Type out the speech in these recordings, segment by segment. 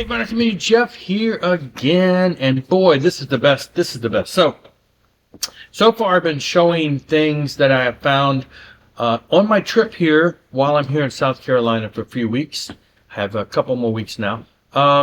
Hey, everybody, it's me, Jeff, here again, and boy, this is the best. This is the best. So far, I've been showing things that I have found on my trip here while I'm here in South Carolina for a few weeks. I have a couple more weeks now.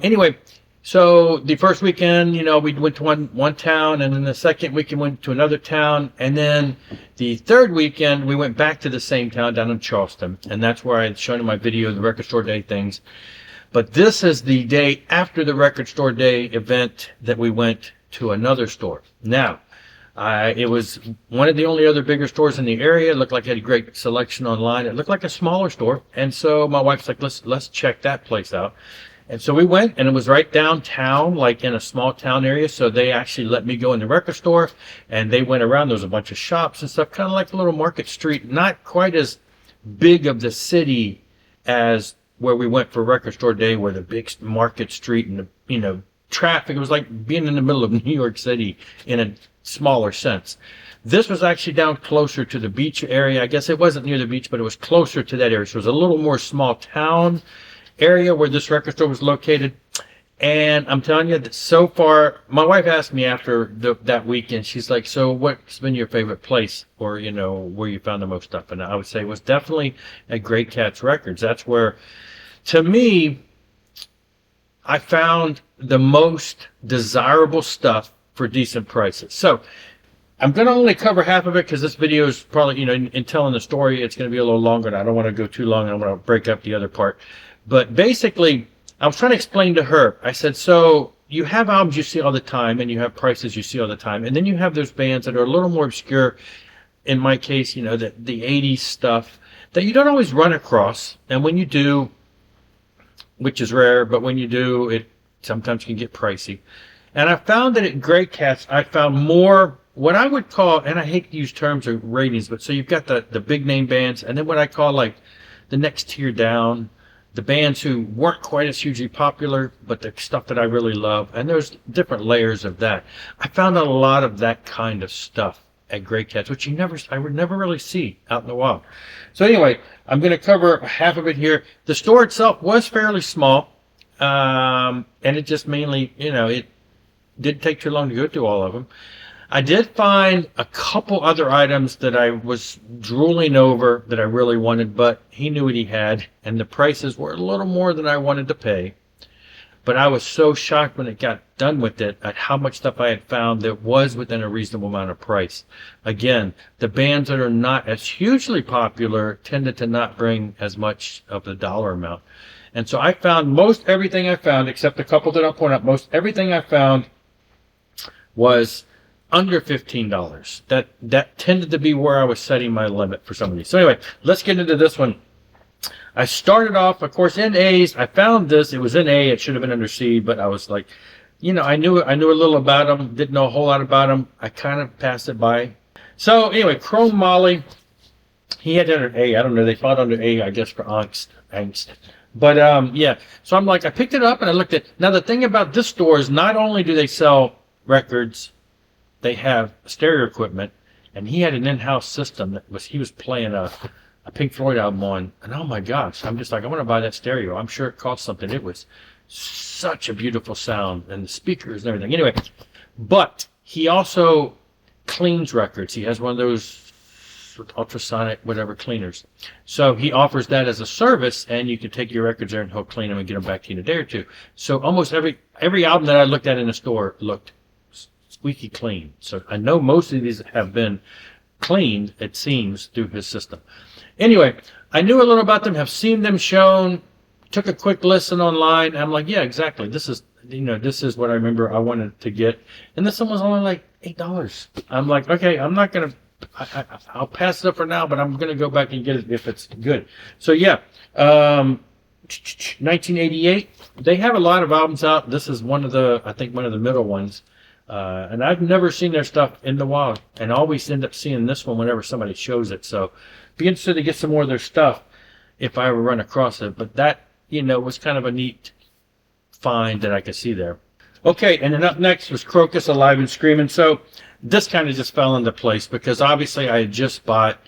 Anyway, so the first weekend, we went to one town, and then the second weekend went to another town, and then the third weekend we went back to the same town down in Charleston, and that's where I had shown in my video the record store day things. But this is the day after the record store day event that we went to another store. Now, it was one of the only other bigger stores in the area. It looked like it had a great selection online. It looked like a smaller store. And so my wife's like, let's check that place out. And so we went, and it was right downtown, like in a small town area. So they actually let me go in the record store, and they went around. There was a bunch of shops and stuff, kind of like a little market street. Not quite as big of the city as where we went for record store day, where the big market street and the traffic. It was like being in the middle of New York City in a smaller sense. This was actually down closer to the beach area. I guess it wasn't near the beach, but it was closer to that area. So it was a little more small town area where this record store was located. And I'm telling you that so far, my wife asked me after that weekend, she's like, so what's been your favorite place, or, where you found the most stuff? And I would say it was definitely at Great Cats Records. That's where, to me, I found the most desirable stuff for decent prices. So I'm going to only cover half of it because this video is probably, in telling the story, it's going to be a little longer, and I don't want to go too long, and I'm going to break up the other part. But basically, I was trying to explain to her, I said, so you have albums you see all the time, and you have prices you see all the time, and then you have those bands that are a little more obscure, in my case, the 80s stuff, that you don't always run across, and when you do, which is rare, but when you do, it sometimes can get pricey. And I found that at Great Cats, I found more what I would call, and I hate to use terms or ratings, but so you've got the big name bands, and then what I call like the next tier down, the bands who weren't quite as hugely popular, but the stuff that I really love, and there's different layers of that. I found a lot of that kind of stuff at Great Cats, which I would never really see out in the wild. So anyway, I'm going to cover half of it here. The store itself was fairly small, and it just mainly, it didn't take too long to go through all of them. I did find a couple other items that I was drooling over that I really wanted, but he knew what he had, and the prices were a little more than I wanted to pay. But I was so shocked when it got done with it at how much stuff I had found that was within a reasonable amount of price. Again, the bands that are not as hugely popular tended to not bring as much of the dollar amount. And so I found most everything I found, except a couple that I'll point out, most everything I found was under $15. That tended to be where I was setting my limit for some of these. So anyway, let's get into this one. I started off, of course, in A's. I found this. It was in A. It should have been under C, but I was like, I knew a little about them. Didn't know a whole lot about them. I kind of passed it by. So anyway, Chrome Molly, he had it under A. I don't know. They fought under A, I guess, for Angst. But yeah. So I'm like, I picked it up and I looked at. Now the thing about this store is not only do they sell records, they have stereo equipment, and he had an in-house system that he was playing a Pink Floyd album on, and oh my gosh, I'm just like, I want to buy that stereo. I'm sure it cost something. It was such a beautiful sound, and the speakers and everything. Anyway, but he also cleans records. He has one of those ultrasonic whatever cleaners. So he offers that as a service, and you can take your records there and he'll clean them and get them back to you in a day or two. So almost every album that I looked at in the store looked squeaky clean. So I know most of these have been cleaned, it seems, through his system. Anyway, I knew a little about them, have seen them shown, took a quick listen online, and I'm like, yeah, exactly. This is what I remember I wanted to get. And this one was only like $8. I'm like, okay, I'm not going to, I'll pass it up for now, but I'm going to go back and get it if it's good. So yeah, 1988, they have a lot of albums out. This is one of the middle ones. And I've never seen their stuff in the wild, and always end up seeing this one whenever somebody shows it. So be interested to get some more of their stuff if I ever run across it. But that, was kind of a neat find that I could see there. Okay, and then up next was Krokus, Alive and Screaming. So this kind of just fell into place because obviously I had just bought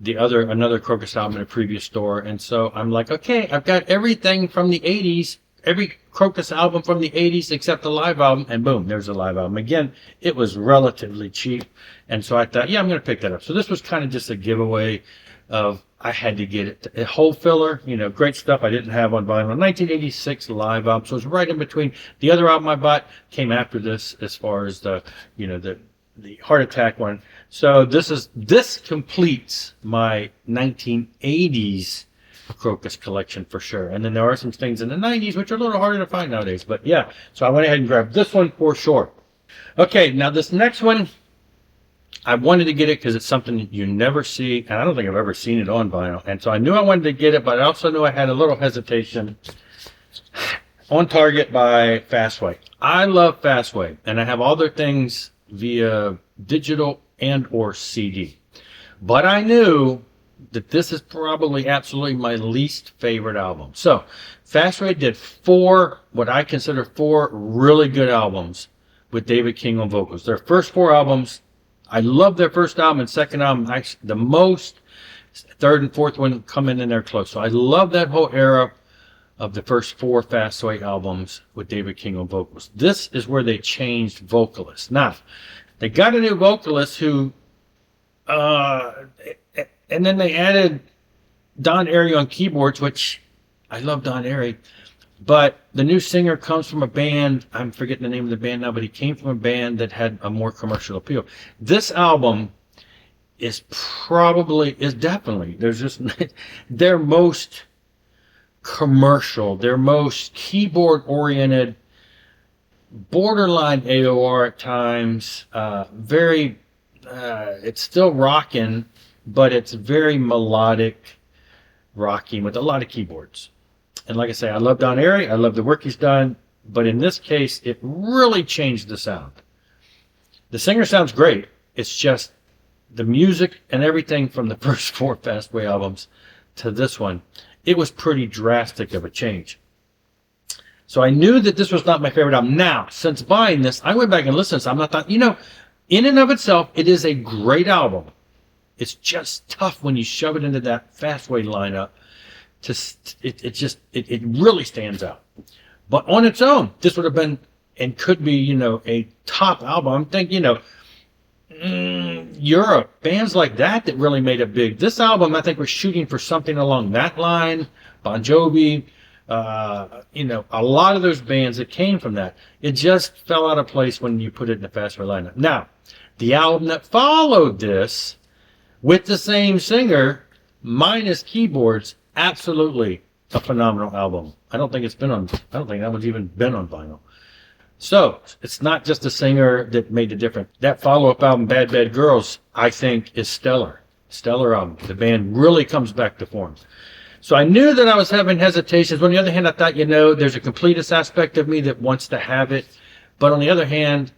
another Krokus album in a previous store. And so I'm like, okay, I've got everything from the 80s every Krokus album from the 80s except the live album, and boom, there's a live album. Again, it was relatively cheap, and so I thought, yeah, I'm going to pick that up. So this was kind of just a giveaway of I had to get it. A whole filler, great stuff I didn't have on vinyl. 1986 live album, so it was right in between. The other album I bought came after this as far as the Heart Attack one. So this completes my 1980s Krokus collection for sure. And then there are some things in the 90s which are a little harder to find nowadays. But yeah, so I went ahead and grabbed this one for sure. Okay, now this next one, I wanted to get it because it's something you never see, and I don't think I've ever seen it on vinyl. And so I knew I wanted to get it, but I also knew I had a little hesitation. On Target by Fastway. I love Fastway, and I have all their things via digital and or CD. But I knew that this is probably absolutely my least favorite album. So Fastway did what I consider four really good albums with David King on vocals. Their first four albums, I love their first album and second album actually the most. Third and fourth one come in there close. So I love that whole era of the first four Fastway albums with David King on vocals. This is where they changed vocalists. Now, they got a new vocalist who, and then they added Don Airey on keyboards, which I love Don Airey, but the new singer comes from a band, I'm forgetting the name of the band now, but he came from a band that had a more commercial appeal. This album is definitely, there's just their most commercial, their most keyboard oriented, borderline AOR at times, it's still rocking, but it's very melodic rocking with a lot of keyboards. And like I say, I love Don Airey, I love the work he's done, but in this case, it really changed the sound. The singer sounds great, it's just the music and everything from the first four Fastway albums to this one, it was pretty drastic of a change. So I knew that this was not my favorite album. Now, since buying this, I went back and listened to this. I'm not thought, in and of itself, it is a great album. It's just tough when you shove it into that Fastway lineup. It really stands out. But on its own, this would have been and could be, a top album. I'm thinking, Europe, bands like that really made it big. This album, I think, was shooting for something along that line. Bon Jovi, a lot of those bands that came from that. It just fell out of place when you put it in the Fastway lineup. Now, the album that followed this, with the same singer, minus keyboards, absolutely a phenomenal album. I don't think that one's even been on vinyl. So, it's not just the singer that made the difference. That follow-up album, Bad Bad Girls, I think is stellar. Stellar album. The band really comes back to form. So I knew that I was having hesitations. But on the other hand, I thought, there's a completist aspect of me that wants to have it. But on the other hand,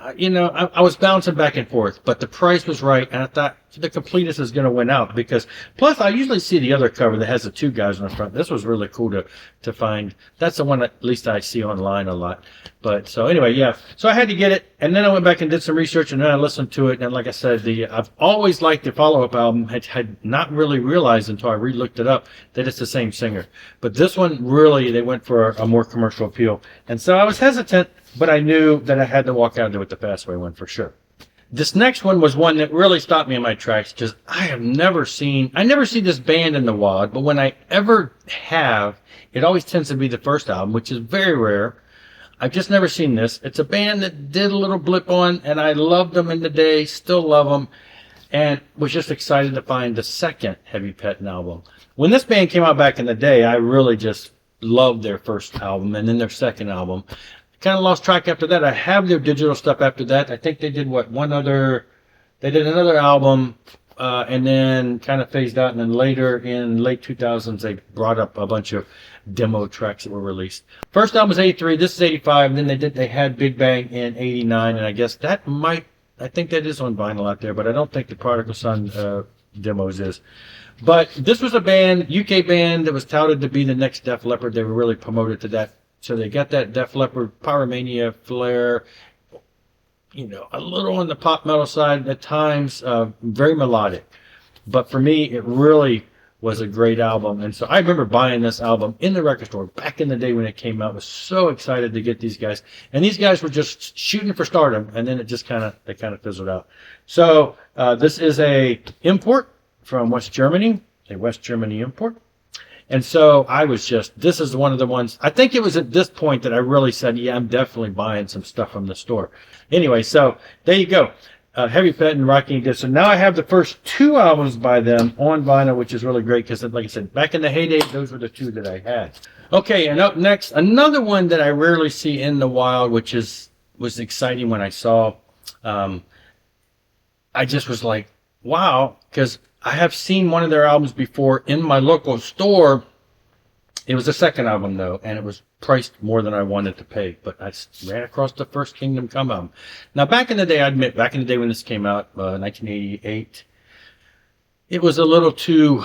I was bouncing back and forth, but the price was right, and I thought the completist is going to win out because, plus, I usually see the other cover that has the two guys on the front. This was really cool to find. That's the one at least I see online a lot. But so anyway, yeah. So I had to get it, and then I went back and did some research, and then I listened to it, and like I said, I've always liked the follow-up album. Had not really realized until I re-looked it up that it's the same singer. But this one, really, they went for a more commercial appeal, and so I was hesitant. But I knew that I had to walk out there with the Fastway one for sure. This next one was one that really stopped me in my tracks because I never see this band in the wild, but when I ever have, it always tends to be the first album, which is very rare. I've just never seen this. It's a band that did a little blip on, and I loved them in the day, still love them, and was just excited to find the second Heavy Pettin album. When this band came out back in the day, I really just loved their first album and then their second album. Kind of lost track after that. I have their digital stuff after that. I think they did they did another album and then kind of phased out, and then later in late 2000s they brought up a bunch of demo tracks that were released. First album was 83, this is 85, and then they had Big Bang in 89, and I guess I think that is on vinyl out there, but I don't think the Prodigal Son demos is. But this was a band, UK band, that was touted to be the next Def Leppard. They were really promoted to that. So they got that Def Leppard Pyromania flair, a little on the pop metal side at times, very melodic. But for me, it really was a great album. And so I remember buying this album in the record store back in the day when it came out. I was so excited to get these guys. And these guys were just shooting for stardom, and then it just kind of fizzled out. So this is a import from West Germany, a West Germany import. And so I was this is one of the ones, I think it was at this point that I really said, yeah, I'm definitely buying some stuff from the store. Anyway, so there you go. Heavy Pettin, Rocking Good. So now I have the first 2 albums by them on vinyl, which is really great because, like I said, back in the heyday, those were the 2 that I had. Okay, and up next, another one that I rarely see in the wild, which was exciting when I saw. I just was like, wow, because I have seen one of their albums before in my local store. It was the second album, though, and it was priced more than I wanted to pay. But I ran across the first Kingdom Come album. Now, back in the day, I admit, back in the day when this came out, 1988, it was a little too...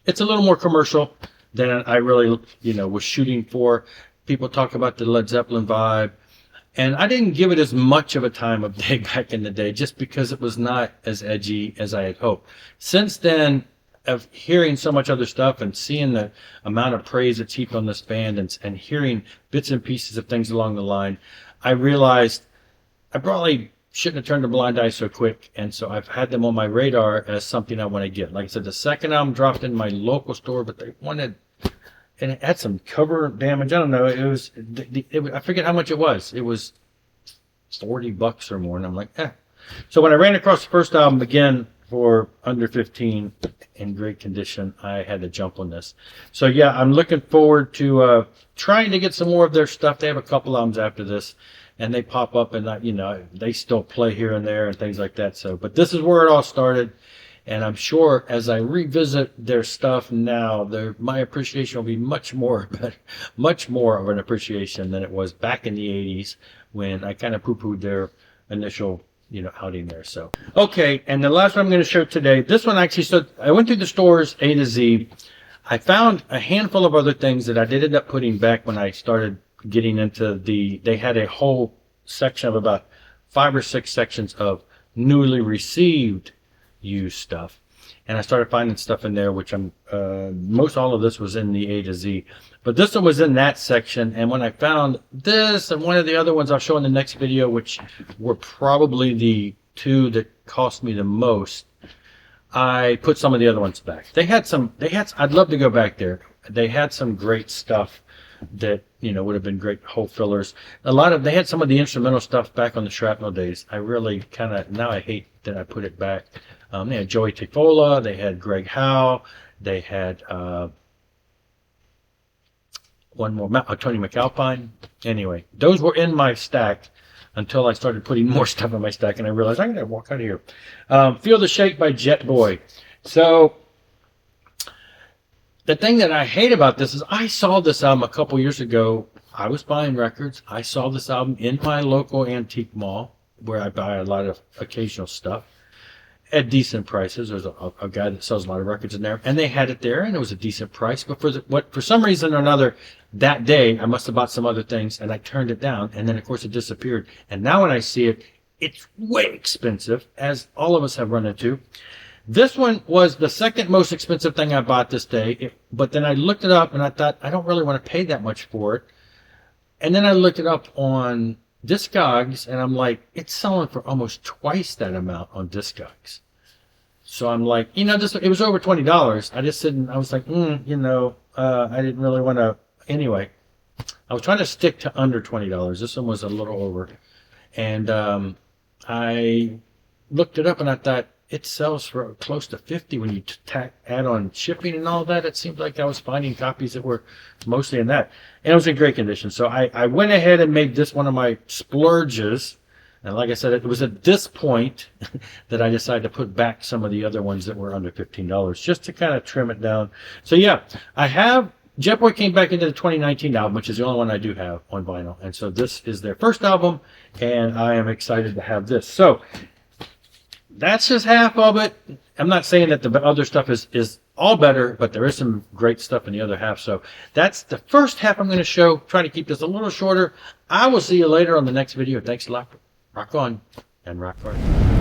It's a little more commercial than I really, was shooting for. People talk about the Led Zeppelin vibe. And I didn't give it as much of a time of day back in the day just because it was not as edgy as I had hoped. Since then, of hearing so much other stuff and seeing the amount of praise that's heaped on this band and hearing bits and pieces of things along the line, I realized I probably shouldn't have turned a blind eye so quick. And so I've had them on my radar as something I want to get. Like I said, the second album dropped in my local store, but they wanted... And it had some cover damage. I don't know. It was, I forget how much it was. It was $40 or more. And I'm like, eh. So when I ran across the first album again for under 15 in great condition, I had to jump on this. So yeah, I'm looking forward to trying to get some more of their stuff. They have a couple albums after this, and they pop up, and they still play here and there and things like that. So, but this is where it all started. And I'm sure as I revisit their stuff now, my appreciation will be much more of an appreciation than it was back in the 80s when I kind of poo-pooed their initial, outing there. So, okay, and the last one I'm going to show today, this one actually, so I went through the stores A to Z. I found a handful of other things that I did end up putting back when I started getting into they had a whole section of about 5 or 6 sections of newly received used stuff, and I started finding stuff in there, which most all of this was in the A to Z, but this one was in that section. And when I found this and one of the other ones I'll show in the next video, which were probably the 2 that cost me the most, I put some of the other ones back. I'd love to go back there. They had some great stuff that would have been great hole fillers. They had some of the instrumental stuff back on the Shrapnel days. I really now I hate that I put it back. They had Joey Tifola, they had Greg Howe, they had one more, Tony McAlpine. Anyway, those were in my stack until I started putting more stuff in my stack, and I realized I gotta walk out of here. Feel the Shake by Jet Boy. So the thing that I hate about this is I saw this album a couple years ago. I was buying records. I saw this album in my local antique mall where I buy a lot of occasional stuff at decent prices. There's a guy that sells a lot of records in there, and they had it there, and it was a decent price. But for some reason or another, that day I must have bought some other things, and I turned it down, and then of course it disappeared. And now when I see it, it's way expensive, as all of us have run into. This one was the second most expensive thing I bought this day, but then I looked it up, and I thought, I don't really want to pay that much for it. And then I looked it up on Discogs, and I'm like, it's selling for almost twice that amount on Discogs. So I'm like, it was over $20. I just didn't, I was like, I didn't really want to. Anyway, I was trying to stick to under $20. This one was a little over. And I looked it up, and I thought, it sells for close to $50 when you add on shipping and all that. It seemed like I was finding copies that were mostly in that. And it was in great condition. So I went ahead and made this one of my splurges. And like I said, it was at this point that I decided to put back some of the other ones that were under $15 just to kind of trim it down. So yeah, Jet Boy came back into the 2019 album, which is the only one I do have on vinyl. And so this is their first album, and I am excited to have this. So that's just half of it. I'm not saying that the other stuff is all better, but there is some great stuff in the other half. So that's the first half I'm going to show. Trying to keep this a little shorter. I will see you later on the next video. Thanks a lot. Rock on and rock hard.